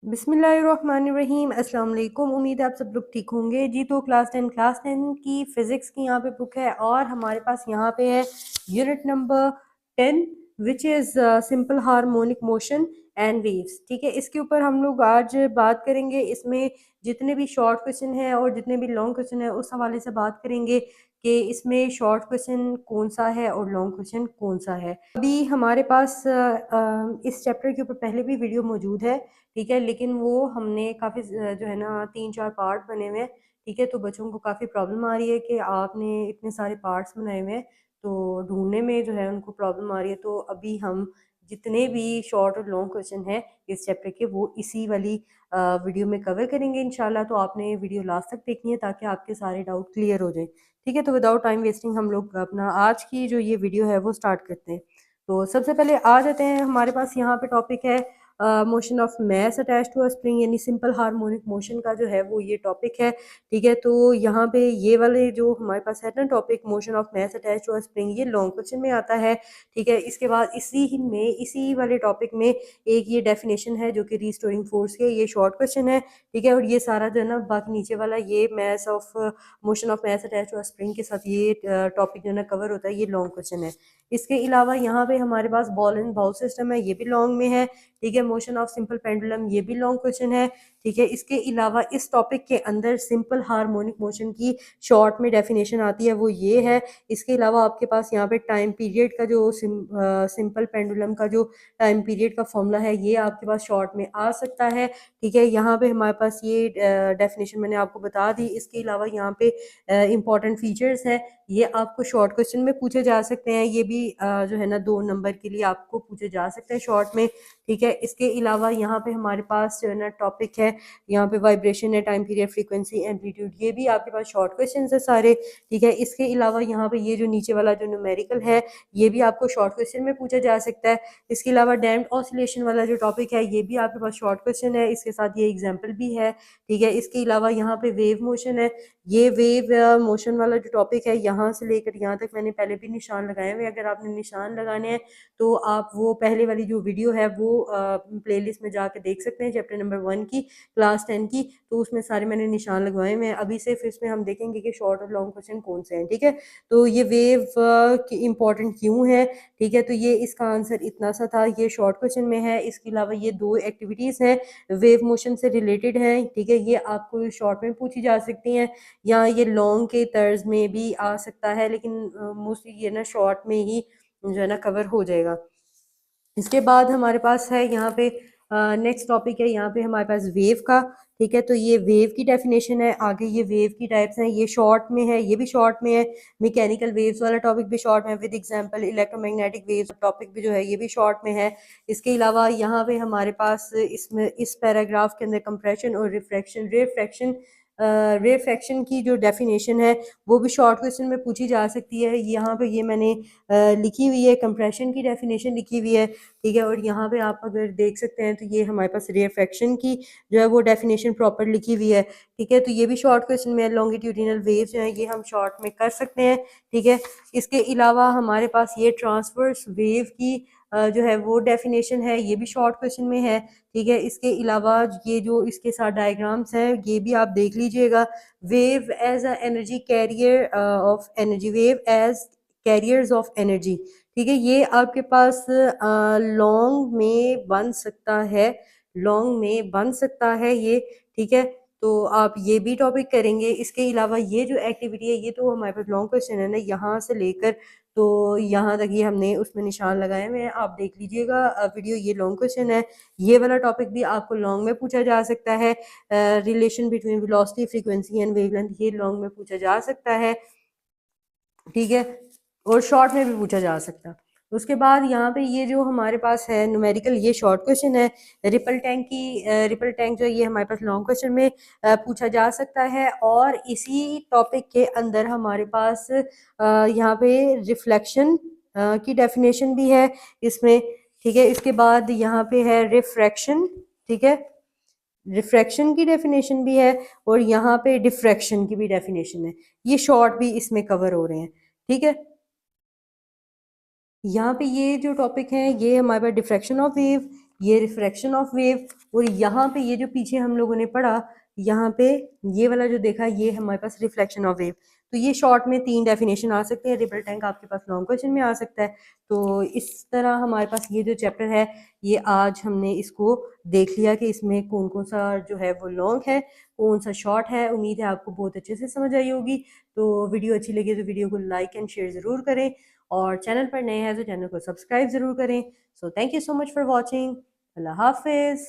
बिस्मिल्लाहिर्रहमानिर्रहीम। अस्सलाम वालेकुम। उम्मीद है आप सब लोग ठीक होंगे जी। तो क्लास 10 की फ़िज़िक्स की यहाँ पे बुक है और हमारे पास यहाँ पे है unit number 10 which is simple harmonic motion and waves. ठीक है, इसके ऊपर हम लोग आज बात करेंगे। इसमें जितने भी शॉर्ट क्वेश्चन हैं और जितने भी लॉन्ग क्वेश्चन हैं उस हवाले से बात करेंगे कि इसमें शॉर्ट क्वेश्चन कौन सा है और लॉन्ग क्वेश्चन कौन सा है। अभी हमारे पास इस चैप्टर के ऊपर पहले भी वीडियो मौजूद है, ठीक है, लेकिन वो हमने काफ़ी जो है ना 3-4 पार्ट बने हुए हैं, ठीक है, तो बच्चों को काफ़ी प्रॉब्लम आ रही है कि आपने इतने सारे पार्ट्स बनाए हुए हैं, तो ढूंढने में जो है उनको प्रॉब्लम आ रही है। तो अभी हम जितने भी शॉर्ट और लॉन्ग क्वेश्चन हैं इस चैप्टर के वो इसी वाली वीडियो में कवर करेंगे इंशाल्लाह। तो आपने वीडियो लास्ट तक देखनी है ताकि आपके सारे डाउट क्लियर हो जाए, ठीक है। तो विदाउट टाइम वेस्टिंग हम लोग अपना आज की जो ये वीडियो है वो स्टार्ट करते हैं। तो सबसे पहले आ जाते हैं, हमारे पास यहाँ पे टॉपिक है motion of mass attach to a spring, यानी सिंपल हार्मोनिक मोशन का जो है वो ये टॉपिक है, ठीक है। तो यहाँ पे ये वाले जो हमारे पास है ना topic motion of mass attach to a spring, ये लॉन्ग क्वेश्चन में आता है, ठीक है। इसके बाद इसी वाले टॉपिक में एक ये डेफिनेशन है जो कि रिस्टोरिंग फोर्स के, ये शॉर्ट क्वेश्चन है, ठीक है। और ये सारा जो है ना बाकी नीचे वाला ये mass of motion of mass attach to a spring के साथ ये टॉपिक जो है ना कवर होता है, ये लॉन्ग क्वेश्चन है। इसके अलावा यहाँ पे हमारे पास बॉल एंड बाउल सिस्टम है, ये भी लॉन्ग में है, ठीक है। मोशन ऑफ सिंपल पेंडुलम, ये भी लॉन्ग क्वेश्चन है, ठीक है। इसके अलावा इस टॉपिक के अंदर सिंपल हार्मोनिक मोशन की शॉर्ट में डेफिनेशन आती है, वो ये है। इसके अलावा आपके पास यहाँ पे टाइम पीरियड का जो सिंपल पेंडुलम का जो टाइम पीरियड का फॉर्मूला है ये आपके पास शॉर्ट में आ सकता है, ठीक है। यहाँ पे हमारे पास ये डेफिनेशन मैंने आपको बता दी। इसके अलावा यहाँ पे इंपॉर्टेंट फीचर्स है, ये आपको शॉर्ट क्वेश्चन में पूछे जा सकते हैं, ये भी जो है ना 2 नंबर के लिए आपको पूछे जा सकते हैं शॉर्ट में, ठीक है। इसके अलावा यहाँ पे हमारे पास जो है ना टॉपिक है, यहाँ पे वाइब्रेशन है, टाइम पीरियड, फ्रीक्वेंसी, एम्पलीट्यूड, ये भी आपके पास शॉर्ट क्वेश्चन है सारे, ठीक है। इसके अलावा यहाँ पे ये जो नीचे वाला जो न्यूमेरिकल है ये भी आपको शॉर्ट क्वेश्चन में पूछा जा सकता है। इसके अलावा डैम्प्ड ऑसिलेशन वाला जो टॉपिक है ये भी आपके पास शॉर्ट क्वेश्चन है, इसके साथ ये एग्जाम्पल भी है, ठीक है। इसके अलावा यहाँ पे वेव मोशन है, ये वेव मोशन वाला जो टॉपिक है यहाँ से लेकर यहाँ तक मैंने पहले भी निशान लगाए हुए। अगर आपने निशान लगाने हैं तो आप वो पहले वाली जो वीडियो है वो प्लेलिस्ट में जाके देख सकते हैं, चैप्टर नंबर 1 की, क्लास 10 की, तो उसमें सारे मैंने निशान लगवाए हुए हैं। अभी सिर्फ इसमें हम देखेंगे कि शॉर्ट और लॉन्ग क्वेश्चन कौन से हैं, ठीक है। तो ये वेव की इंपॉर्टेंट क्यों है, ठीक है, तो ये इसका आंसर इतना सा था, ये शॉर्ट क्वेश्चन में है। इसके अलावा ये 2 एक्टिविटीज़ हैं वेव मोशन से रिलेटेड हैं, ठीक है, ये आपको शॉर्ट में पूछी जा सकती हैं या ये लॉन्ग के तर्ज में भी आ सकता है, लेकिन मोस्टली ये ना शॉर्ट में ही जो है ना कवर हो जाएगा। इसके बाद हमारे पास है यहाँ पे नेक्स्ट टॉपिक है यहाँ पे हमारे पास वेव का, ठीक है। तो ये वेव की डेफिनेशन है, आगे ये वेव की टाइप्स हैं, ये शॉर्ट में है, ये भी शॉर्ट में है। मैकेनिकल वेव्स वाला टॉपिक भी शॉर्ट में है with example. Electromagnetic waves topic भी जो है ये भी शॉर्ट में है। इसके अलावा यहाँ पे हमारे पास इसमें इस पैराग्राफ के अंदर कंप्रेशन और रिफ्रैक्शन रेफ्रैक्शन की जो डेफिनेशन है वो भी शॉर्ट क्वेश्चन में पूछी जा सकती है। यहाँ पे ये मैंने लिखी हुई है, कंप्रेशन की डेफिनेशन लिखी हुई है, ठीक है। और यहाँ पे आप अगर देख सकते हैं तो ये हमारे पास रेफ्रैक्शन की जो है वो डेफिनेशन प्रॉपर लिखी हुई है, ठीक है। तो ये भी शॉर्ट क्वेश्चन में लॉन्गिट्यूडिनल वेव जो है ये हम शॉर्ट में कर सकते हैं, ठीक है। इसके अलावा हमारे पास ये ट्रांसवर्स वेव की जो है वो डेफिनेशन है, ये भी शॉर्ट क्वेश्चन में है, ठीक है। इसके अलावा ये जो इसके साथ डायग्राम्स हैं ये भी आप देख लीजिएगा। Wave as a energy carrier of energy, wave as carriers of energy, ठीक है, ये आपके पास लॉन्ग में बन सकता है, लॉन्ग में बन सकता है ये, ठीक है। तो आप ये भी टॉपिक करेंगे। इसके अलावा ये जो एक्टिविटी है ये तो हमारे पास लॉन्ग क्वेश्चन है ना, यहाँ से लेकर तो यहाँ तक ये हमने उसमें निशान लगाए हुए हैं, आप देख लीजिएगा वीडियो। ये लॉन्ग क्वेश्चन है, ये वाला टॉपिक भी आपको लॉन्ग में पूछा जा सकता है। Relation between velocity, frequency and wavelength, ये लॉन्ग में पूछा जा सकता है, ठीक है, और शॉर्ट में भी पूछा जा सकता है। उसके बाद यहाँ पे ये जो हमारे पास है न्यूमेरिकल, ये शॉर्ट क्वेश्चन है। रिपल टैंक जो है ये हमारे पास लॉन्ग क्वेश्चन में पूछा जा सकता है। और इसी टॉपिक के अंदर हमारे पास यहाँ पे रिफ्लेक्शन की डेफिनेशन भी है इसमें, ठीक है। इसके बाद यहाँ पे है रिफ्रैक्शन, ठीक है, रिफ्रैक्शन की डेफिनेशन भी है, और यहाँ पे डिफ्रैक्शन की भी डेफिनेशन है, ये शॉर्ट भी इसमें कवर हो रहे हैं, ठीक है। यहाँ पे ये जो टॉपिक है ये हमारे पास डिफ्रैक्शन ऑफ वेव, ये रिफ्रैक्शन ऑफ वेव, और यहाँ पे ये जो पीछे हम लोगों ने पढ़ा, यहाँ पे ये वाला जो देखा, ये हमारे पास रिफ्लेक्शन ऑफ वेव। तो ये शॉर्ट में 3 डेफिनेशन आ सकते हैं। रिपल टैंक आपके पास लॉन्ग क्वेश्चन में आ सकता है। तो इस तरह हमारे पास ये जो चैप्टर है, ये आज हमने इसको देख लिया कि इसमें कौन कौन सा जो है वो लॉन्ग है, कौन सा शॉर्ट है। उम्मीद है आपको बहुत अच्छे से समझ आई होगी। तो वीडियो अच्छी लगी तो वीडियो को लाइक एंड शेयर ज़रूर करें, और चैनल पर नए हैं तो चैनल को सब्सक्राइब ज़रूर करें। So thank you so much for watching. अल्लाह हाफिज़।